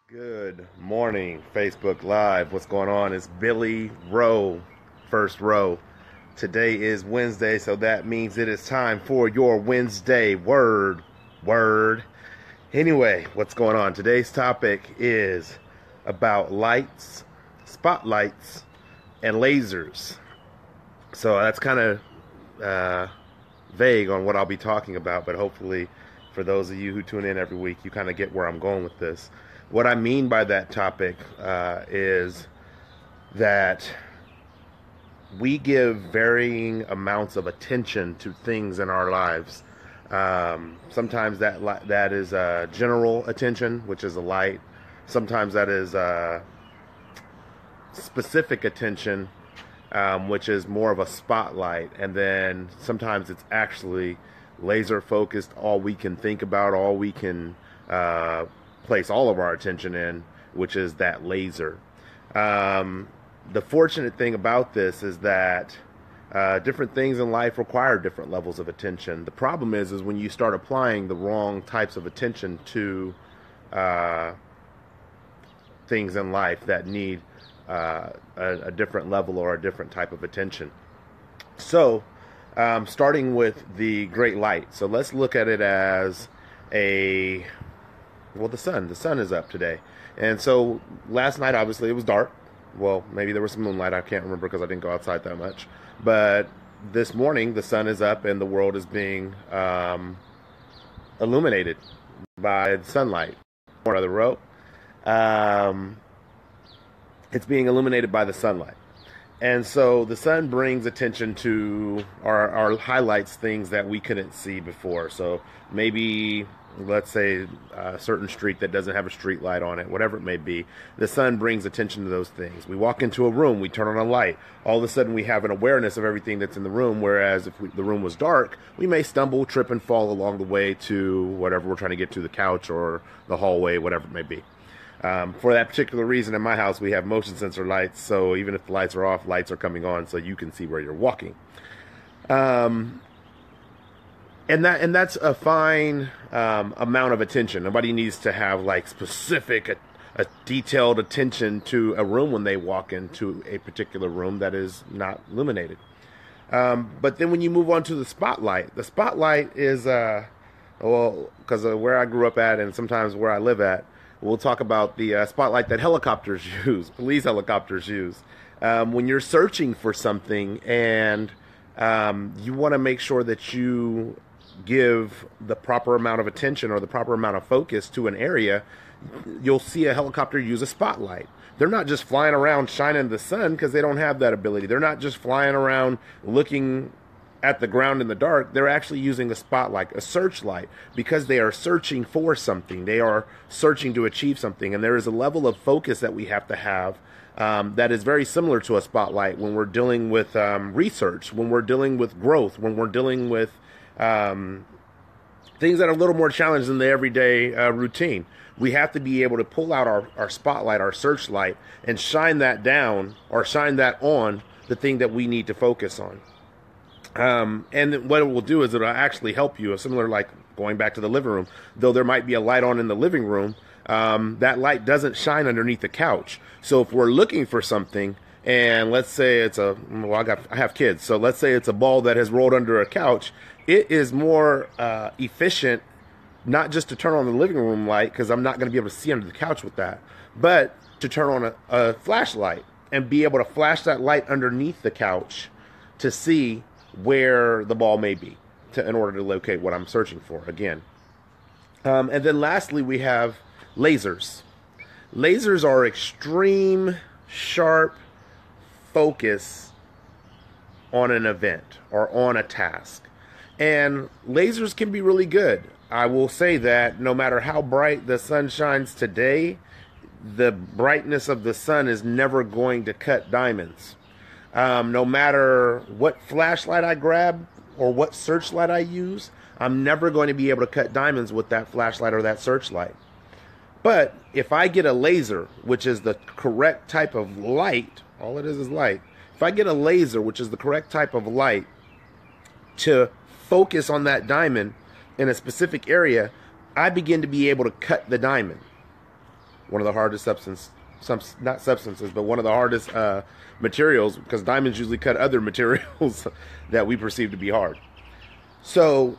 Good morning, Facebook Live. What's going on? It's Billy Rowe, first row. Today is Wednesday, so that means it is time for your Wednesday word. Anyway, what's going on? Today's topic is about lights, spotlights, and lasers. So that's kind of vague on what I'll be talking about, but hopefully for those of you who tune in every week, you kind of get where I'm going with this. What I mean by that topic is that we give varying amounts of attention to things in our lives. Sometimes that is general attention, which is a light. Sometimes that is specific attention, which is more of a spotlight. And then sometimes it's actually laser focused, all we can think about, all we can place all of our attention in, which is that laser. The fortunate thing about this is that different things in life require different levels of attention. The problem is when you start applying the wrong types of attention to things in life that need a different level or a different type of attention. So, starting with the great light. So let's look at it as the sun is up today. And so last night, obviously, it was dark. Well, maybe there was some moonlight. I can't remember because I didn't go outside that much. But this morning, the sun is up and the world is being illuminated by the sunlight. Another row. It's being illuminated by the sunlight. And so the sun brings attention to our highlights things that we couldn't see before. So maybe, let's say, a certain street that doesn't have a street light on it, whatever it may be, the sun brings attention to those things. We walk into a room, we turn on a light. All of a sudden we have an awareness of everything that's in the room, whereas if the room was dark, we may stumble, trip, and fall along the way to whatever we're trying to get to, the couch or the hallway, whatever it may be. For that particular reason, in my house, we have motion sensor lights, so even if the lights are off, lights are coming on so you can see where you're walking. And that's a fine amount of attention. Nobody needs to have like specific, a detailed attention to a room when they walk into a particular room that is not illuminated. But then when you move on to the spotlight is, because of where I grew up at and sometimes where I live at, we'll talk about the spotlight that helicopters use, police helicopters use. When you're searching for something and you want to make sure that you give the proper amount of attention or the proper amount of focus to an area, you'll see a helicopter use a spotlight. They're not just flying around shining the sun because they don't have that ability. They're not just flying around looking at the ground in the dark. They're actually using a spotlight, a searchlight, because they are searching for something. They are searching to achieve something. And there is a level of focus that we have to have that is very similar to a spotlight when we're dealing with research, when we're dealing with growth, when we're dealing with things that are a little more challenging than the everyday routine. We have to be able to pull out our spotlight, our searchlight, and shine that down or shine that on the thing that we need to focus on. And what it will do is it'll actually help you, similar like going back to the living room. Though there might be a light on in the living room, that light doesn't shine underneath the couch. So if we're looking for something, and let's say it's I have kids, so let's say it's a ball that has rolled under a couch, it is more efficient not just to turn on the living room light, because I'm not going to be able to see under the couch with that, but to turn on a flashlight and be able to flash that light underneath the couch to see where the ball may be in order to locate what I'm searching for again. And then lastly, we have lasers. Lasers are extreme, sharp focus on an event or on a task. And lasers can be really good. I will say that no matter how bright the sun shines today, the brightness of the sun is never going to cut diamonds. No matter what flashlight I grab or what searchlight I use, I'm never going to be able to cut diamonds with that flashlight or that searchlight. But if I get a laser, which is the correct type of light, all it is light. If I get a laser, which is the correct type of light, to focus on that diamond in a specific area, I begin to be able to cut the diamond. one of the hardest not substances, but one of the hardest materials, because diamonds usually cut other materials that we perceive to be hard. So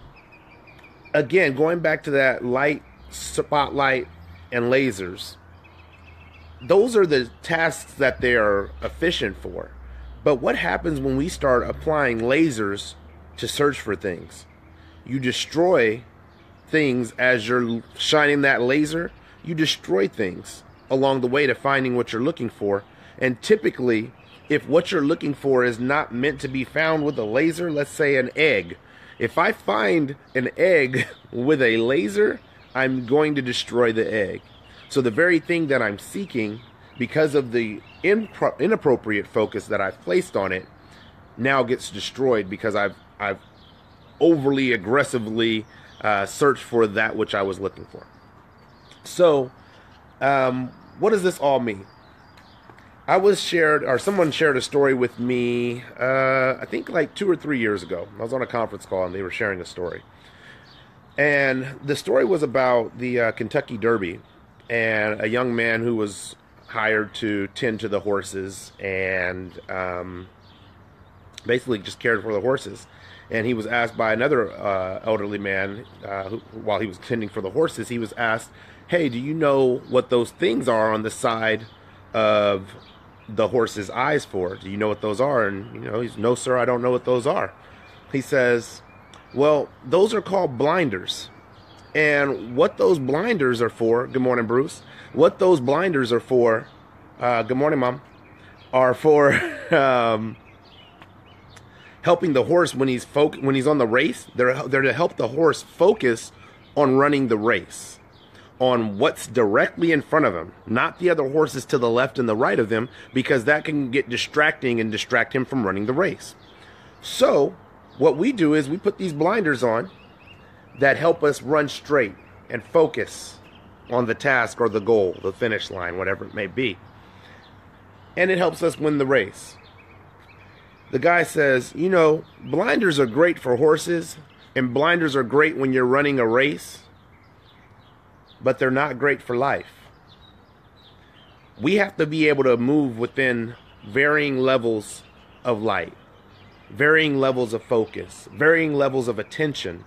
again, going back to that light, spotlight, and lasers, those are the tasks that they are efficient for. But what happens when we start applying lasers to search for things? You destroy things as you're shining that laser. You destroy things along the way to finding what you're looking for. And typically, if what you're looking for is not meant to be found with a laser, let's say an egg. If I find an egg with a laser, I'm going to destroy the egg. So the very thing that I'm seeking, because of the inappropriate focus that I've placed on it, now gets destroyed because I've overly aggressively searched for that which I was looking for. So what does this all mean? Someone shared a story with me, I think like 2 or 3 years ago. I was on a conference call and they were sharing a story. And the story was about the Kentucky Derby and a young man who was hired to tend to the horses and basically just cared for the horses. And he was asked by another elderly man, while he was tending for the horses, he was asked, "Hey, do you know what those things are on the side of the horse's eyes for? Do you know what those are?" And he's, "No, sir, I don't know what those are." He says, "Well, those are called blinders. And what those blinders are for," good morning, Bruce. "What those blinders are for, good morning, Mom, are for helping the horse when he's on the race. They're to help the horse focus on running the race, on what's directly in front of him, not the other horses to the left and the right of them, because that can get distracting and distract him from running the race. So what we do is we put these blinders on that help us run straight and focus on the task or the goal, the finish line, whatever it may be. And it helps us win the race." The guy says, blinders are great for horses, and blinders are great when you're running a race, but they're not great for life. We have to be able to move within varying levels of light, varying levels of focus, varying levels of attention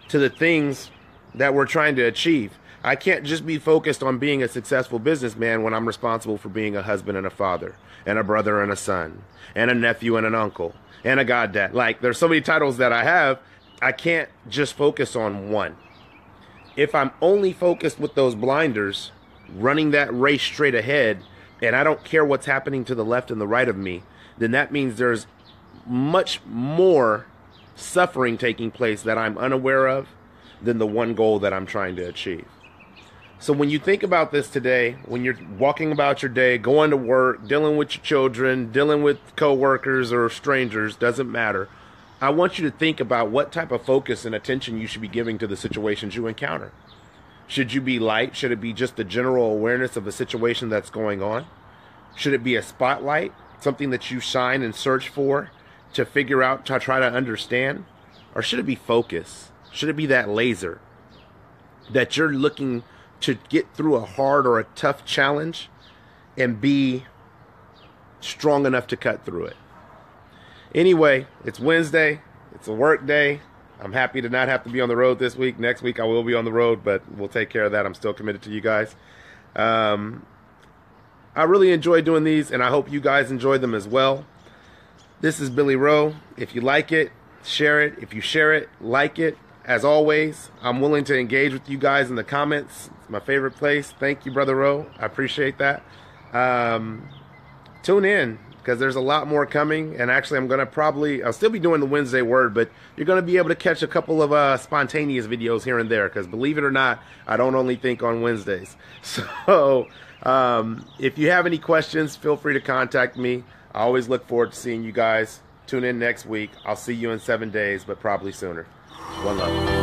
to the things that we're trying to achieve. I can't just be focused on being a successful businessman when I'm responsible for being a husband and a father and a brother and a son and a nephew and an uncle and a goddad. Like, there's so many titles that I have. I can't just focus on one. If I'm only focused with those blinders, running that race straight ahead, and I don't care what's happening to the left and the right of me, then that means there's much more suffering taking place that I'm unaware of than the one goal that I'm trying to achieve. So when you think about this today, when you're walking about your day, going to work, dealing with your children, dealing with coworkers or strangers, doesn't matter. I want you to think about what type of focus and attention you should be giving to the situations you encounter. Should you be light? Should it be just the general awareness of the situation that's going on? Should it be a spotlight, something that you shine and search for to figure out, to try to understand? Or should it be focus? Should it be that laser that you're looking to get through a hard or a tough challenge and be strong enough to cut through it? Anyway, it's Wednesday. It's a work day. I'm happy to not have to be on the road this week. Next week I will be on the road, but we'll take care of that. I'm still committed to you guys. I really enjoy doing these, and I hope you guys enjoy them as well. This is Billy Rowe. If you like it, share it. If you share it, like it. As always, I'm willing to engage with you guys in the comments. It's my favorite place. Thank you, Brother Rowe. I appreciate that. Tune in, because there's a lot more coming. And actually, I'll still be doing the Wednesday Word, but you're going to be able to catch a couple of spontaneous videos here and there, because believe it or not, I don't only think on Wednesdays. So if you have any questions, feel free to contact me. I always look forward to seeing you guys. Tune in next week. I'll see you in 7 days, but probably sooner. One love.